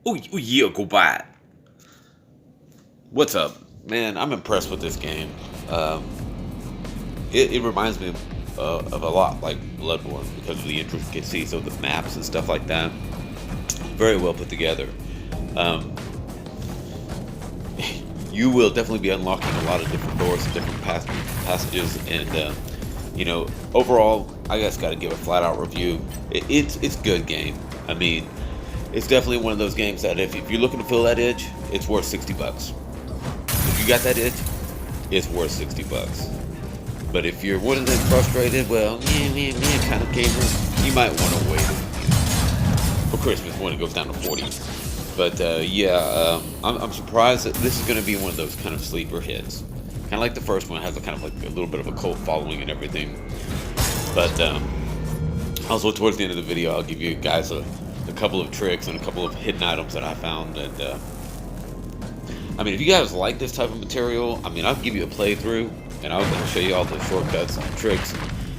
Oh, yeah, go buy it. What's up, man? I'm impressed with this game. Um, it reminds me of a lot like Bloodborne because of the intricacies of the maps and stuff like that. Very well put together. Um, you will definitely be unlocking a lot of different doors and different passages, and overall, I just got to give a flat out review. It's good game. I mean, it's definitely one of those games that if you're looking to fill that itch, it's worth $60. If you got that itch, it's worth $60. But if you're one of them frustrated, well, kind of gamer, you might want to wait for Christmas when it goes down to 40. But I'm surprised that this is going to be one of those kind of sleeper hits. Kind of like the first one, it has a kind of like a little bit of a cult following and everything. But also towards the end of the video, I'll give you guys a couple of tricks and a couple of hidden items that I found. And I mean, if you guys like this type of material, I mean, I'll give you a playthrough and I'll show you all the shortcuts and tricks.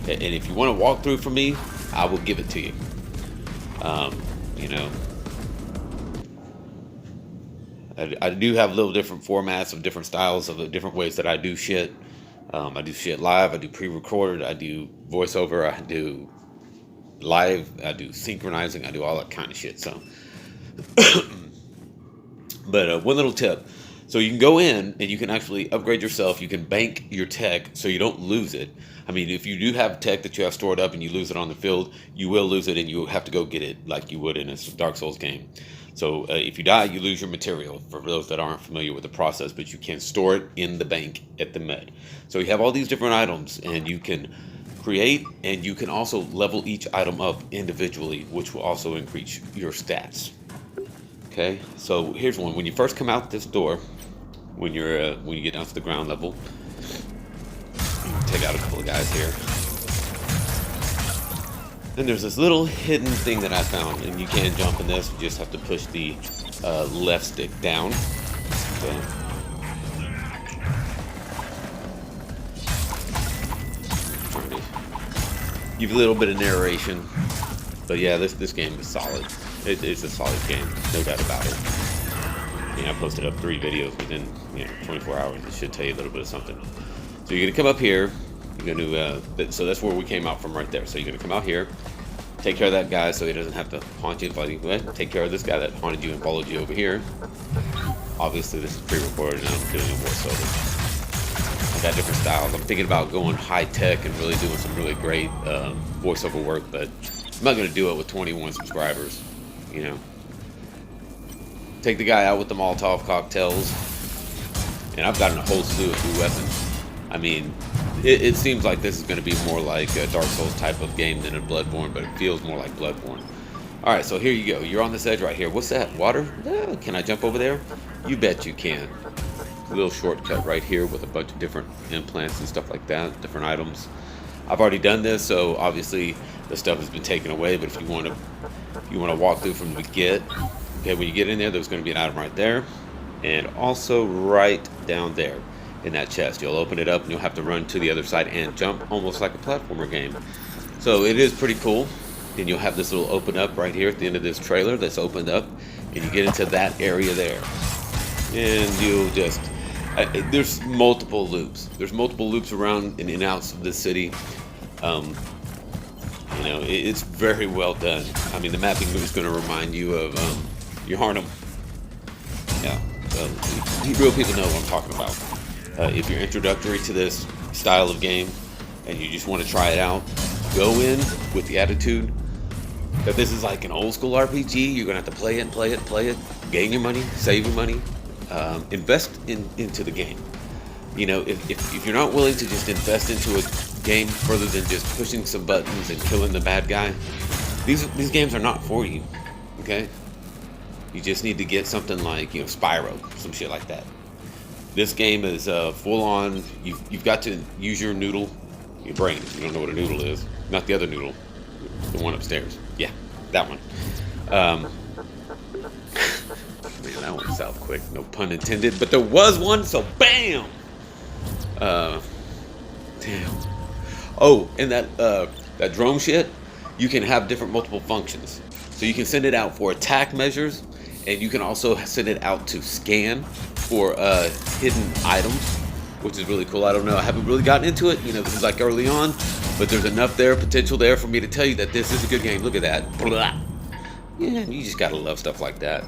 And if you want a walkthrough from me, I will give it to you. You know, I do have little different formats of different styles of the different ways that I do shit. I do shit live, I do pre-recorded, I do voiceover, I do live, I do synchronizing, I do all that kind of shit. So, but one little tip. So you can go in and you can actually upgrade yourself. You can bank your tech so you don't lose it. I mean, if you do have tech that you have stored up and you lose it on the field, you will lose it and you have to go get it like you would in a Dark Souls game. So if you die, you lose your material, for those that aren't familiar with the process, but you can store it in the bank at the med. So you have all these different items and you can create, and you can also level each item up individually, which will also increase your stats. Okay, so here's one. When you first come out this door, when you get down to the ground level, take out a couple of guys here. Then there's this little hidden thing that I found, and you can jump in this. You just have to push the left stick down. Okay. Give a little bit of narration, but yeah, this game is solid. It's a solid game, no doubt about it. I posted up 3 videos within 24 hours. It should tell you a little bit of something. So you're gonna come up here. You're gonna so that's where we came out from right there. So you're gonna come out here, take care of that guy so he doesn't have to haunt you and follow you. Take care of this guy that haunted you and followed you over here. Obviously, this is pre-recorded and I'm doing a voiceover. I got different styles. I'm thinking about going high tech and really doing some really great voiceover work, but I'm not gonna do it with 21 subscribers. Take the guy out with the Molotov cocktails, and I've gotten a whole slew of new weapons. I mean, it seems like this is going to be more like a Dark Souls type of game than a Bloodborne, but it feels more like Bloodborne. Alright, so here you go. You're on this edge right here. What's that? Water? Can I jump over there? You bet you can. A little shortcut right here with a bunch of different implants and stuff like that, different items. I've already done this, so obviously the stuff has been taken away, but if you want to walk through from the get, okay, when you get in there, there's going to be an item right there, and also right down there in that chest. You'll open it up and you'll have to run to the other side and jump, almost like a platformer game. So it is pretty cool. Then you'll have this little open up right here at the end of this trailer that's opened up, and you get into that area there, and you'll just there's multiple loops. There's multiple loops around in and outs of the city. It's very well done. I mean, the mapping is going to remind you of your Harnum. Yeah, real people know what I'm talking about. If you're introductory to this style of game and you just want to try it out, go in with the attitude that this is like an old school RPG. You're going to have to play it, gain your money, save your money, invest into the game. If you're not willing to just invest into a game further than just pushing some buttons and killing the bad guy, these games are not for you. Okay, you just need to get something like Spyro, some shit like that. This game is full on. You've got to use your noodle, your brain. If you don't know what a noodle is, not the other noodle, the one upstairs. Yeah, that one. Man, that went south quick. No pun intended, but there was one, so bam! Damn. Oh, and that drone shit, you can have different multiple functions. So you can send it out for attack measures, and you can also send it out to scan for hidden items, which is really cool. I don't know, I haven't really gotten into it. You know, this is like early on, but there's enough there, potential there for me to tell you that this is a good game. Look at that. Blah. Yeah, you just gotta love stuff like that.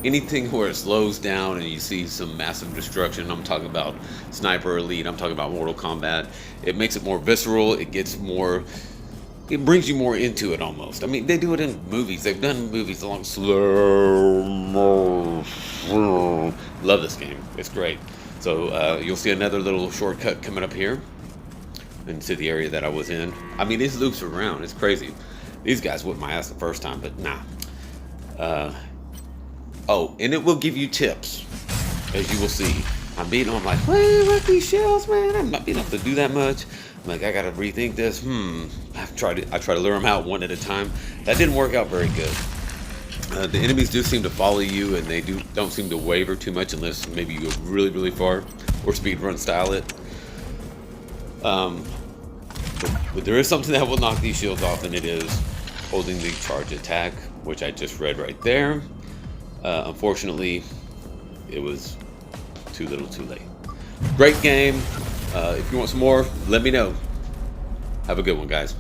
Anything where it slows down and you see some massive destruction. I'm talking about Sniper Elite. I'm talking about Mortal Kombat. It makes it more visceral. It gets more. It brings you more into it almost. I mean, they do it in movies. They've done movies along slow motion. Love this game. It's great. So you'll see another little shortcut coming up here into the area that I was in. I mean, these loops are around. It's crazy. These guys whipped my ass the first time, but nah. Oh, and it will give you tips, as you will see. I'm beating them. I'm like, hey, what these shells, man? I'm not being able to do that much. I'm like, I gotta rethink this. I try to lure them out one at a time. That didn't work out very good. The enemies do seem to follow you, and they don't seem to waver too much unless maybe you go really, really far or speedrun style it. But there is something that will knock these shields off, and it is holding the charge attack, which I just read right there. Unfortunately, it was too little too late. Great game. If you want some more, let me know. Have a good one, guys.